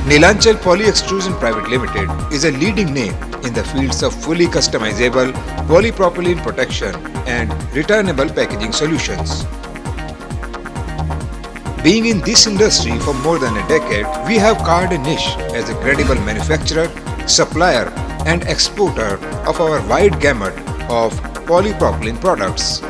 Neelachal Poly Extrusion Private Limited is a leading name in the fields of fully customizable polypropylene protection and returnable packaging solutions. Being in this industry for more than a decade, we have carved a niche as a credible manufacturer, supplier and exporter of our wide gamut of polypropylene products.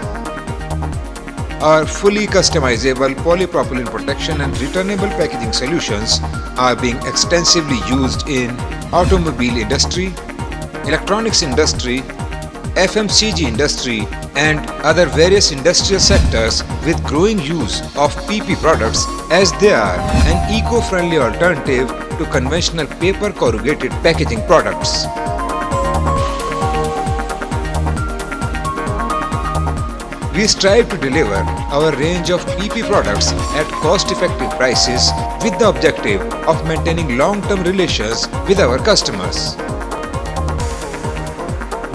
Our fully customizable polypropylene protection and returnable packaging solutions are being extensively used in automobile industry, electronics industry, FMCG industry and other various industrial sectors with growing use of PP products as they are an eco-friendly alternative to conventional paper corrugated packaging products. We strive to deliver our range of PP products at cost-effective prices with the objective of maintaining long-term relations with our customers.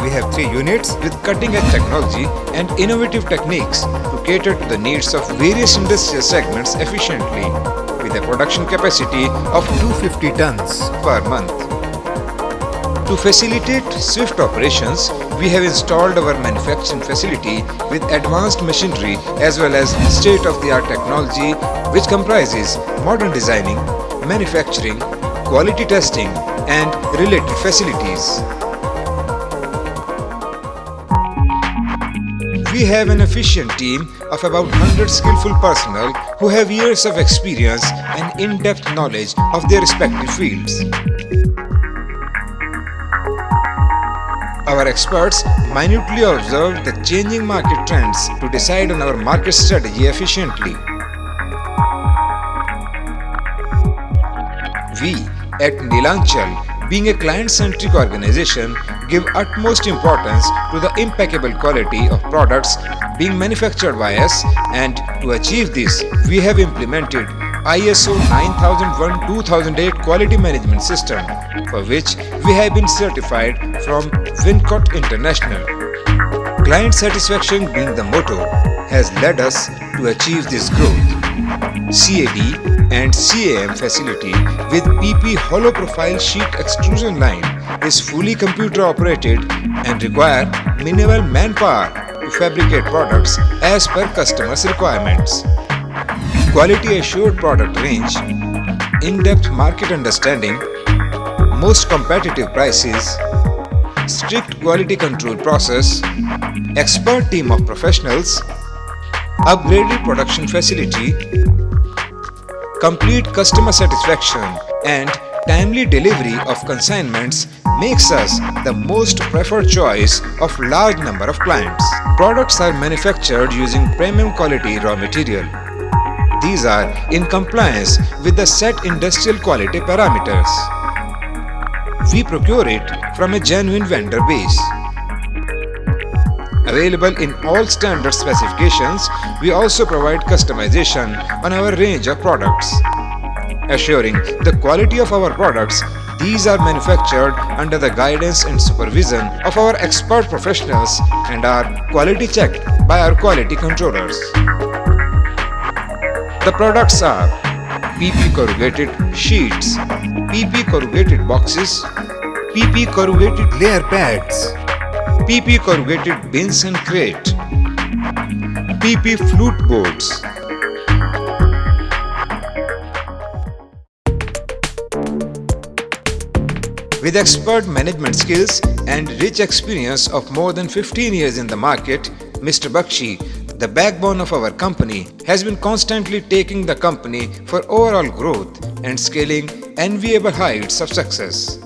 We have 3 units with cutting-edge technology and innovative techniques to cater to the needs of various industrial segments efficiently, with a production capacity of 250 tons per month. To facilitate swift operations, we have installed our manufacturing facility with advanced machinery as well as state-of-the-art technology which comprises modern designing, manufacturing, quality testing and related facilities. We have an efficient team of about 100 skillful personnel who have years of experience and in-depth knowledge of their respective fields. Our experts minutely observe the changing market trends to decide on our market strategy efficiently. We at Neelachal, being a client-centric organization, give utmost importance to the impeccable quality of products being manufactured by us, and to achieve this, we have implemented ISO 9001-2008 Quality Management System, for which we have been certified from Wincott International. Client satisfaction being the motto has led us to achieve this growth. CAD and CAM facility with PP hollow profile sheet extrusion line is fully computer operated and require minimal manpower to fabricate products as per customers' requirements. Quality assured product range, in-depth market understanding, most competitive prices, strict quality control process, expert team of professionals, upgraded production facility, complete customer satisfaction and timely delivery of consignments makes us the most preferred choice of large number of clients. Products are manufactured using premium quality raw material. These are in compliance with the set industrial quality parameters. We procure it from a genuine vendor base. Available in all standard specifications, we also provide customization on our range of products. Assuring the quality of our products, these are manufactured under the guidance and supervision of our expert professionals and are quality checked by our quality controllers. The products are PP corrugated sheets, PP corrugated boxes, PP corrugated layer pads, PP corrugated bins and crate, PP flute boards. With expert management skills and rich experience of more than 15 years in the market, Mr. Bakshi, the backbone of our company, has been constantly taking the company for overall growth and scaling enviable heights of success.